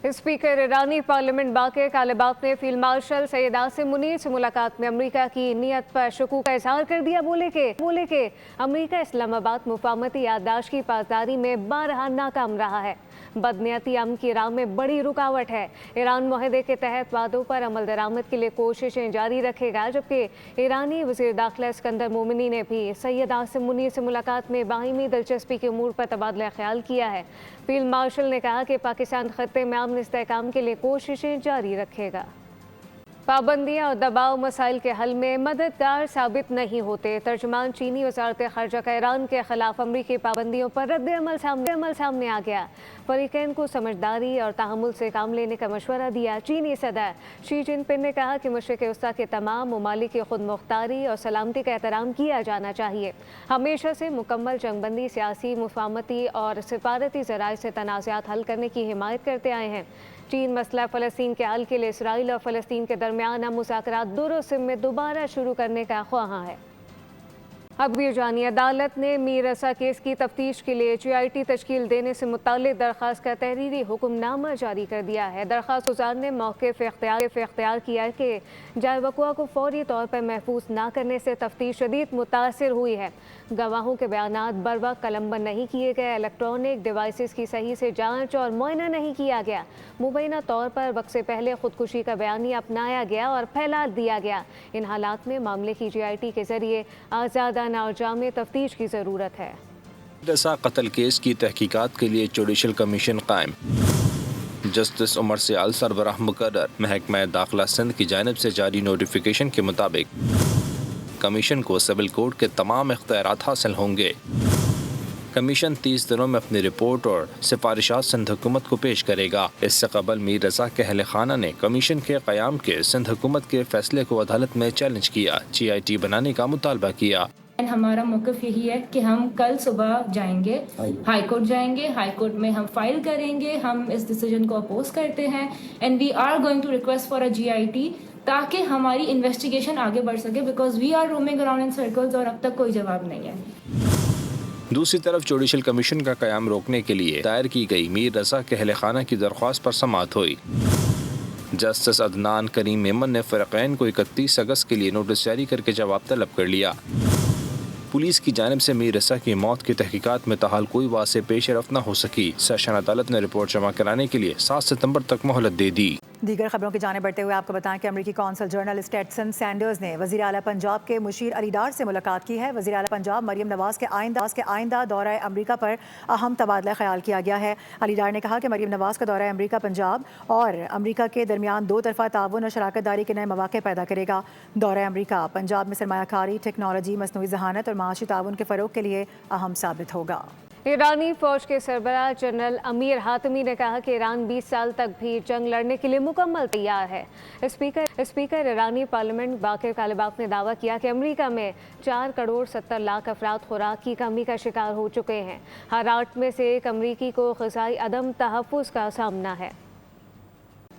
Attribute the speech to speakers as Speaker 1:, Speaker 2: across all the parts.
Speaker 1: Speaker ईरानी parliament Baqir कालिबाफ ने field marshal Syed Asim Munir से मुलाकात में अमेरिका की नीयत पर शकूक का इजहार कर दिया। बोले कि अमेरिका इस्लामाबाद मुफाहमती याददाश्त की पासदारी में बारहा नाकाम रहा है। बदनीयती अमन की राह में बड़ी रुकावट है। ईरान मुआहदे के तहत वादों पर अमल दरामद के लिए कोशिशें जारी रखेगा, जबकि ईरानी वज़ीर दाखिला इस्कंदर मोमिनी ने भी सैयद आसिम मुनीर से मुलाकात में बाहिमी दिलचस्पी के अमूर पर तबादला ख्याल किया है। फील्ड मार्शल ने कहा कि पाकिस्तान खत्ते में अमन इस्तेहकाम के लिए कोशिशें जारी रखेगा। पाबंदियां और दबाव मसाइल के हल में मददगार साबित नहीं होते। तर्जुमान चीनी वज़ारत ख़ारजा का ईरान के खिलाफ अमरीकी पाबंदियों पर रद्द-ए-अमल सामने आ गया। फरीकैन को समझदारी और तहम्मुल से काम लेने का मशवरा दिया। चीनी सदर शी जिनपिंग ने कहा कि मशरिक़ वस्ता के तमाम ममालिक की खुद मुख्तारी और सलामती का एहतराम किया जाना चाहिए। हमेशा से मुकम्मल जंगबंदी, सियासी, मुफाहमती और सिफारती ज़राए से तनाज़ात हल करने की हिमायत करते आए हैं। चीन मसला फ़लस्तीन के हल के लिए इसराइल और फ़लस्तीन के दरमियान मुज़ाकरात दुरुस्त में दोबारा शुरू करने का ख्वाहां है। अब ये जानिए, अदालत ने मीर रसा केस की तफ्तीश के लिए GIT तश्कील देने से मुताल्लिक़ दरख्वास्त का तहरीरी हुक्मनामा जारी कर दिया है। दरख्वास्त गुजार ने मौक़िफ़ इख्तियार किया है कि जाए वक़ुआ को फौरी तौर पर महफूज ना करने से तफ्तीश शदीद मुतासर हुई है। गवाहों के बयानात बर वक्त कलमबंद नहीं किए गए, इलेक्ट्रॉनिक डिवाइसेस की सही से जाँच और मुआयना नहीं किया गया, मुबैना तौर पर वक्त से पहले खुदकुशी का बयानिया अपनाया गया और फैला दिया गया। इन हालात में मामले की GIT के ज़रिए आज़ादाना और जामे तफ्तीश की ज़रूरत है।
Speaker 2: रसा कत्ल केस की तहकीकात के लिए जुडिशल कमीशन कायम। जस्टिस उमर सियाल सरबराह मुकर्रर। महकमा दाखिला सिंध की जानिब से जारी नोटिफिकेशन के मुताबिक कमीशन को सिविल कोड के तमाम इख्तियारात हासिल होंगे। कमीशन 30 दिनों में अपनी रिपोर्ट और सिफारिशात सिंध हुकूमत को पेश करेगा। इससे कबल मीर रजा के अहल खाना ने कमीशन के क़याम के सिंध हुकूमत के फैसले को अदालत में चैलेंज किया, GIT बनाने का मुतालबा किया।
Speaker 3: हमारा मौक़िफ़ यही है कि हम कल सुबह जाएंगे, हाई कोर्ट जाएंगे, हाई कोर्ट में हम फाइल करेंगे, हम इस डिसीजन को अपोज करते हैं and we are going to request for a GIT ताकि हमारी इन्वेस्टिगेशन आगे बढ़ सके, because we are roaming around in circles और अब तक कोई जवाब नहीं है।
Speaker 2: दूसरी तरफ जुडिशल कमीशन का क़याम रोकने के लिए दायर की गई मीर रजा के अहल खाना की दरख्वास्त पर समाअत हुई। जस्टिस अदनान करीम मेमन ने फ़रीक़ैन को 31 अगस्त के लिए नोटिस जारी करके जवाब तलब कर लिया। पुलिस की जानिब से मीर रसा की मौत की तहकीकात में ताहाल कोई वाज़ेह पेश रफ्त न हो सकी। सेशन अदालत ने रिपोर्ट जमा कराने के लिए 7 सितंबर तक मोहलत दे दी।
Speaker 4: दीगर खबरों की जाने बढ़ते हुए आपको बताएं कि अमरीकी कौंसल जनरल स्टेटसन सैंडर्स ने वज़ीर आला पंजाब के मुशीर अली डार से मुलाकात की है। वज़ीर आला पंजाब मरियम नवाज़ के आइंदा दौरा अमरीका पर अहम तबादला ख्याल किया गया है। अली डार ने कहा कि मरियम नवाज़ का दौरा अमरीका पंजाब और अमरीका के दरमियान दो तरफ़ा ताउन और शराकत दारी के नए मौक़े पैदा करेगा। दौरा अमरीका पंजाब में सरमायाकारी, टेक्नोलॉजी, मसनूई ज़हानत और माशी ताउन के फ़रोग़ के लिए अहम साबित होगा।
Speaker 1: ईरानी फ़ौज के सरबराह जनरल अमीर हातमी ने कहा कि ईरान 20 साल तक भी जंग लड़ने के लिए मुकम्मल तैयार है। स्पीकर ईरानी पार्लियामेंट बाक़र कालिबाफ ने दावा किया कि अमेरिका में 4 करोड़ 70 लाख अफराद खुराक की कमी का शिकार हो चुके हैं। हर 8 में से 1 अमरीकी को ग़िज़ाई अदम तहफ़्फ़ुज़ का सामना है।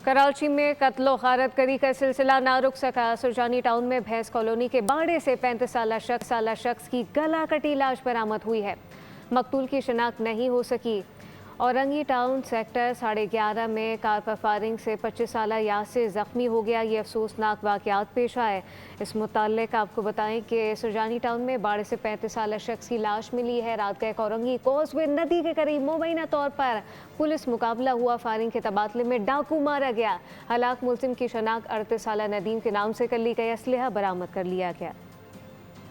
Speaker 1: कराची में कत्ल व गारत गरी का सिलसिला ना रुक सका। सुरजानी टाउन में भैंस कॉलोनी के बाड़े से 35 साला शख्स की गला कटी लाश बरामद हुई है। मकतूल की शिनाख्त नहीं हो सकी। औरंगी टाउन सेक्टर 11.5 में कार पर फायरिंग से 25 साला यासिर ज़ख्मी हो गया। ये अफसोसनाक वाक़यात पेश आए। इस मुताल्लिक़ आपको बताएं कि सुरजानी टाउन में बाड़े से 35 साला शख्स की लाश मिली है। रात गए औरंगी कॉजवे नदी के करीब मुबैना तौर पर पुलिस मुकाबला हुआ। फायरिंग के तबादले में डाकू मारा गया। हलाक मुलजिम की शनाख्त 38 साला नदीम के नाम से कर ली गई। असलहा बरामद कर लिया गया।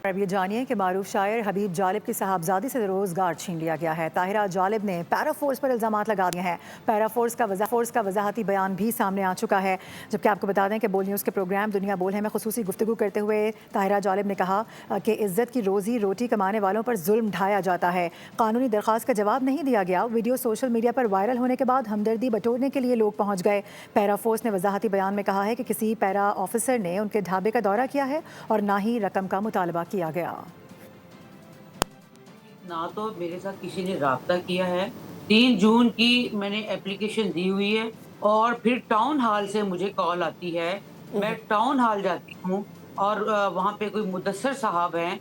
Speaker 4: अब ये जानिए कि मारूफ शायर हबीब जालिब की साहबजादी से रोज़गार छीन लिया गया है। ताहिरा जालिब ने पैरा फोर्स पर इल्ज़ामात लगा दिए हैं। पैरा फोर्स का वजाहती बयान भी सामने आ चुका है। जबकि आपको बता दें कि बोल न्यूज़ के प्रोग्राम दुनिया बोल है में खुसूसी गुफ्तगू करते हुए ताहिरा जालिब ने कहा कि इज़्ज़त की रोज़ी रोटी कमाने वालों पर जुल्म ढाया जाता है। कानूनी दरख्वास्त का जवाब नहीं दिया गया। वीडियो सोशल मीडिया पर वायरल होने के बाद हमदर्दी बटोरने के लिए लोग पहुँच गए। पैरा फोर्स ने वजाहती बयान में कहा है कि किसी पैरा ऑफिसर ने उनके ढाबे का दौरा किया है और ना ही रकम का मुतालबा किया गया।
Speaker 5: ना तो मेरे साथ किसी ने राब्ता किया है। 3 जून की मैंने एप्लीकेशन दी हुई है और फिर टाउन हॉल से मुझे कॉल आती है। मैं टाउन हॉल जाती हूँ और वहाँ पे कोई मुदस्सर साहब हैं,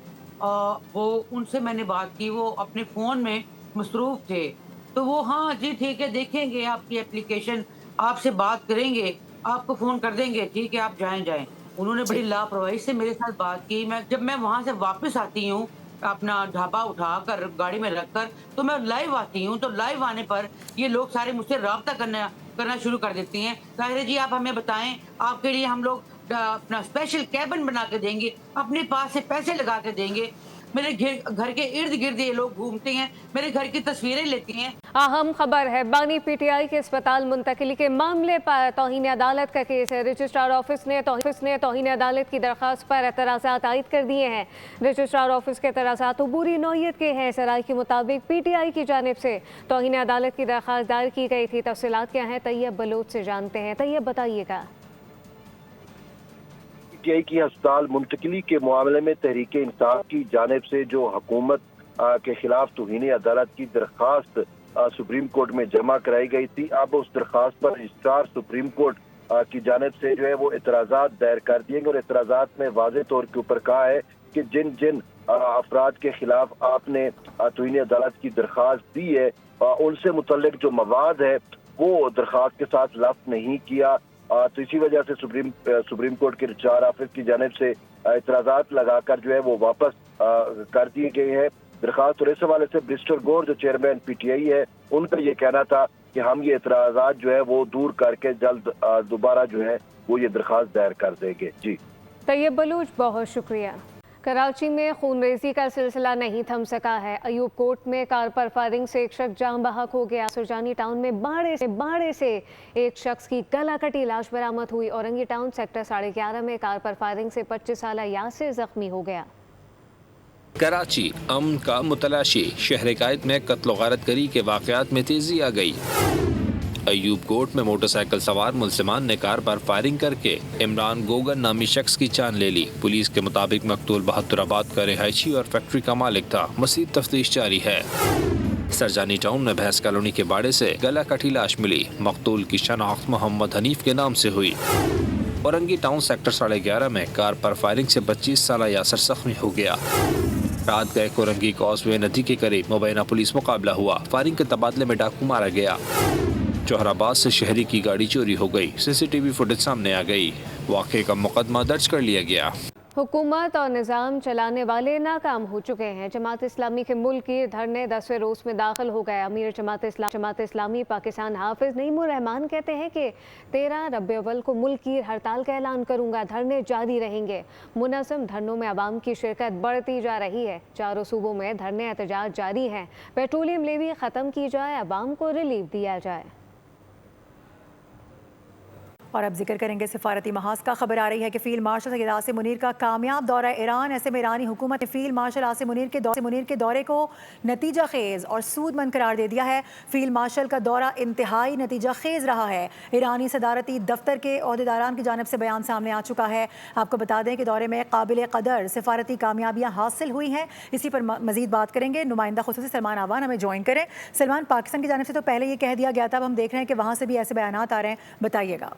Speaker 5: वो उनसे मैंने बात की। वो अपने फ़ोन में मसरूफ़ थे तो वो हाँ जी ठीक है देखेंगे आपकी एप्लीकेशन। آپ سے بات کریں گے, آپ کو فون کر دیں گے, ٹھیک ہے آپ جائیں. انہوں نے بڑی لاپرواہی سے میرے ساتھ بات کی. جب میں وہاں سے واپس آتی ہوں اپنا ڈھابا اٹھا کر گاڑی میں رکھ کر, تو میں لائیو آتی ہوں, تو لائیو آنے پر یہ لوگ سارے مجھ سے رابطہ کرنا شروع کر دیتی ہیں. طاہرہ جی آپ ہمیں بتائیں, آپ کے لیے ہم لوگ اپنا اسپیشل کیبن بنا کے دیں گے, اپنے پاس سے پیسے لگا کے دیں گے. میرے گھر کے ارد گرد یہ لوگ گھومتے ہیں, میرے گھر کی تصویریں لیتی ہیں.
Speaker 1: اہم خبر ہے, بانی پی ٹی آئی کے اسپتال منتقلی کے معاملے پر توہین عدالت کا کیس ہے. رجسٹرار آفس نے توہین عدالت کی درخواست پر اعتراضات عائد کر دیے ہیں. رجسٹرار آفس کے اعتراضات عبوری نوعیت کے ہیں. سرائی کے مطابق پی ٹی آئی کی جانب سے توہین عدالت کی درخواست دائر کی گئی تھی. تفصیلات کیا ہیں طیب بلوچ سے جانتے ہیں. طیب بتائیے گا.
Speaker 6: پی ٹی آئی کی ہسپتال منتقلی کے معاملے میں تحریک انصاف کی جانب سے جو حکومت کے خلاف توہین عدالت کی درخواست سپریم کورٹ میں جمع کرائی گئی تھی, اب اس درخواست پر رجسٹرار سپریم کورٹ کی جانب سے جو ہے وہ اعتراضات دائر کر دیے گئے, اور اعتراضات میں واضح طور کے اوپر کہا ہے کہ جن افراد کے خلاف آپ نے توہین عدالت کی درخواست دی ہے ان سے متعلق جو مواد ہے وہ درخواست کے ساتھ لفظ نہیں کیا. تو اسی وجہ سے سپریم کورٹ کے رجسٹرار آفس کی جانب سے اعتراضات لگا کر جو ہے وہ واپس کر دیے گئے ہیں درخواست. اور اس حوالے سے برسٹر گور جو چیئرمین پی ٹی آئی ہے, ان کا یہ کہنا تھا کہ ہم یہ اعتراضات جو ہے وہ دور کر کے جلد دوبارہ جو ہے وہ یہ درخواست دائر کر دیں گے. جی
Speaker 1: طیب بلوچ بہت شکریہ. کراچی میں خون ریزی کا سلسلہ نہیں تھم سکا ہے. ایوب کوٹ میں کار پر فائرنگ سے ایک شخص جاں بحق ہو گیا. سرجانی ٹاؤن میں باڑے سے ایک شخص کی گلا کٹی لاش برآمد ہوئی. اورنگی ٹاؤن سیکٹر 11.5 میں کار پر فائرنگ سے 25 سالہ یاسر زخمی ہو گیا.
Speaker 2: کراچی امن کا متلاشی, شہر قائد میں قتل و غارت گری کے واقعات میں تیزی آ گئی. ایوب کوٹ میں موٹر سائیکل سوار ملزمان نے کار پر فائرنگ کر کے عمران گوگن نامی شخص کی جان لے لی. پولیس کے مطابق مقتول بہادر آباد کا رہائشی اور فیکٹری کا مالک تھا. مزید تفتیش جاری ہے. سرجانی ٹاؤن میں بھینس کالونی کے باڑے سے گلا کٹی لاش ملی. مقتول کی شناخت محمد حنیف کے نام سے ہوئی. اورنگی ٹاؤن سیکٹر 11.5 میں کار پر فائرنگ سے 25 سالہ یاسر زخمی ہو گیا. رات گئے اورنگی کاز وے ندی کے قریب مبینہ پولیس مقابلہ ہوا. فائرنگ کے تبادلے میں ڈاکو مارا گیا. جوہر آباد سے شہری کی گاڑی چوری ہو گئی. سی سی ٹی وی فوٹیج سامنے آ گئی. واقعے کا مقدمہ درج کر لیا گیا.
Speaker 1: حکومت اور نظام چلانے والے ناکام ہو چکے ہیں. جماعت اسلامی کے ملک کی دھرنے 10ویں روز میں داخل ہو گئے. امیر جماعت اسلامی پاکستان حافظ نعیم الرحمان کہتے ہیں کہ 13 ربیع الاول کو ملک کی ہڑتال کا اعلان کروں گا. دھرنے جاری رہیں گے. منظم دھرنوں میں عوام کی شرکت بڑھتی جا رہی ہے. چاروں صوبوں میں دھرنے احتجاج جاری ہیں. پیٹرولیم لیوی ختم کی جائے, عوام کو ریلیف دیا جائے.
Speaker 4: اور اب ذکر کریں گے سفارتی محاذ کا. خبر آ رہی ہے کہ فیلڈ مارشل سید عاصم منیر کا کامیاب دورہ ایران. ایسے میں ایرانی حکومت نے فیلڈ مارشل عاصم منیر کے دورے کو نتیجہ خیز اور سود مند قرار دے دیا ہے. فیلڈ مارشل کا دورہ انتہائی نتیجہ خیز رہا ہے. ایرانی صدارتی دفتر کے عہدیداران کی جانب سے بیان سامنے آ چکا ہے. آپ کو بتا دیں کہ دورے میں قابل قدر سفارتی کامیابیاں حاصل ہوئی ہیں. اسی پر مزید بات کریں گے. نمائندہ خصوصی سلمان آوان ہمیں جوائن کریں. سلمان, پاکستان کی جانب سے تو پہلے یہ کہہ دیا گیا تھا, اب ہم دیکھ رہے ہیں کہ وہاں سے بھی ایسے بیانات آ رہے ہیں, بتائیے گا.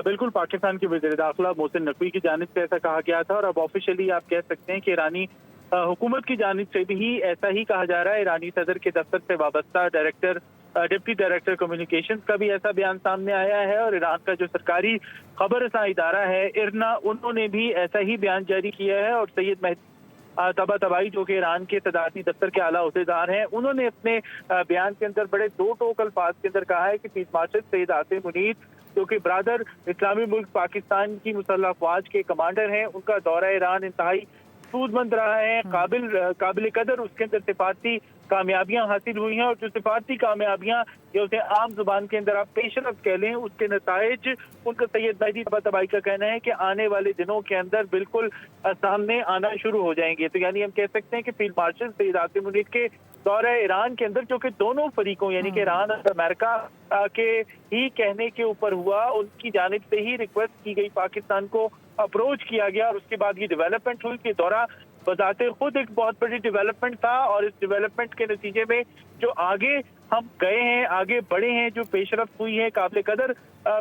Speaker 7: بالکل, پاکستان کے وزیر داخلہ محسن نقوی کی جانب سے ایسا کہا گیا تھا, اور اب آفیشلی آپ کہہ سکتے ہیں کہ ایرانی حکومت کی جانب سے بھی ایسا ہی کہا جا رہا ہے. ایرانی صدر کے دفتر سے وابستہ ڈپٹی ڈائریکٹر کمیونیکیشن کا بھی ایسا بیان سامنے آیا ہے, اور ایران کا جو سرکاری خبر رساں ادارہ ہے ارنا, انہوں نے بھی ایسا ہی بیان جاری کیا ہے. اور سید مہدی طباطبائی جو کہ ایران کے صدارتی دفتر کے اعلیٰ عہدیدار ہیں, انہوں نے اپنے بیان کے اندر بڑے دو ٹوک الفاظ کے اندر کہا ہے کہ فیلڈ مارشل سید عاصم منیر جو کہ برادر اسلامی ملک پاکستان کی مسلح افواج کے کمانڈر ہیں, ان کا دورہ ایران انتہائی سود مند رہا ہے, قابل قدر اس کے اندر سفارتی کامیابیاں حاصل ہوئی ہیں. اور جو سفارتی کامیابیاں یا اسے عام زبان کے اندر آپ پیش رفت کہہ لیں, اس کے نتائج ان کا سید مہدی طباطبائی کا کہنا ہے کہ آنے والے دنوں کے اندر بالکل سامنے آنا شروع ہو جائیں گے. تو یعنی ہم کہہ سکتے ہیں کہ فیلڈ مارشل سید عاصم منیر کے دورہ ایران کے اندر, جو کہ دونوں فریقوں یعنی کہ ایران اور امریکہ کے ہی کہنے کے اوپر ہوا, ان کی جانب سے ہی ریکویسٹ کی گئی, پاکستان کو اپروچ کیا گیا, اور اس کے بعد یہ ڈیولپمنٹ ہوئی کہ دورہ بذات خود ایک بہت بڑی ڈیولپمنٹ تھا. اور اس ڈیولپمنٹ کے نتیجے میں جو آگے ہم گئے ہیں, آگے بڑھے ہیں, جو پیش رفت ہوئی ہے, قابل قدر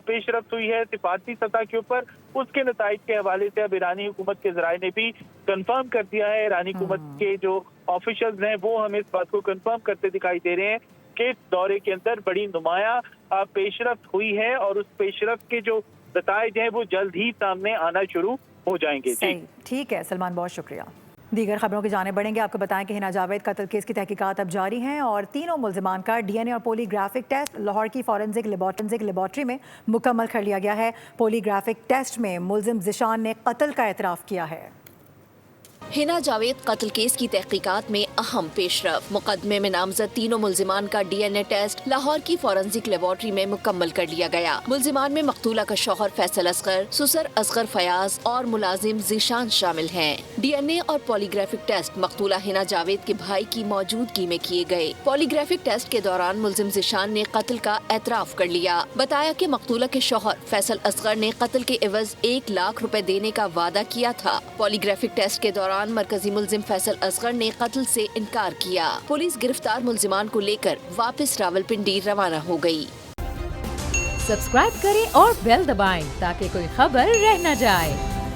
Speaker 7: پیش رفت ہوئی ہے سفارتی سطح کے اوپر, اس کے نتائج کے حوالے سے اب ایرانی حکومت کے ذرائع نے بھی کنفرم کر دیا ہے. ایرانی حکومت کے جو آفیشلز ہیں وہ ہمیں اس بات کو کنفرم کرتے دکھائی دے رہے ہیں के दौरे के अंदर बड़ी नुमाया पेशरफ्त हुई है और उस पेशरफ्त के जो नताइज हैं वो जल्द ही सामने आना शुरू हो जाएंगे। जी
Speaker 4: ठीक है सलमान, बहुत शुक्रिया। दीगर खबरों की जाने बढ़ेंगे। आपको बताएं कि हिना जावेद कत्ल केस की तहकीकात अब जारी हैं और तीनों मुल्जिमान का डीएनए और पॉलीग्राफिक टेस्ट लाहौर की फॉरेंसिक लेबॉर्ट्री में मुकम्मल कर लिया गया है। पॉलीग्राफिक टेस्ट में मुल्जिम ज़िशान ने कत्ल का एतराफ़ किया है।
Speaker 8: हिना जावेद कत्ल केस की तहकीकात में अहम पेशरफ। मुकदमे में नामजद तीनों मुल्जिमान का डीएनए टेस्ट लाहौर की फॉरेंसिक लेबॉर्ट्री में मुकम्मल कर लिया गया। मुल्जिमान में मकतूला का शौहर फैसल असगर, सुसर असगर फयाज और मुलाजिम ज़ीशान शामिल हैं। डीएनए और पॉलीग्राफिक टेस्ट मकतूला हिना जावेद के भाई की मौजूदगी में किए गए। पॉलीग्राफिक टेस्ट के दौरान मुल्जिम ज़ीशान ने कत्ल का एतराफ़ कर लिया। बताया कि मकतूला के शौहर फैसल असगर ने कत्ल के एवज 1 लाख रुपए देने का वादा किया था। पॉलीग्राफिक टेस्ट के दौरान मरकजी मुल्जिम फैसल असगर ने कत्ल से इनकार किया। पुलिस गिरफ्तार मुल्जिमान को लेकर वापस रावलपिंडी रवाना हो गई।
Speaker 9: सब्सक्राइब करें और बेल दबाएं ताकि कोई खबर रह न जाए।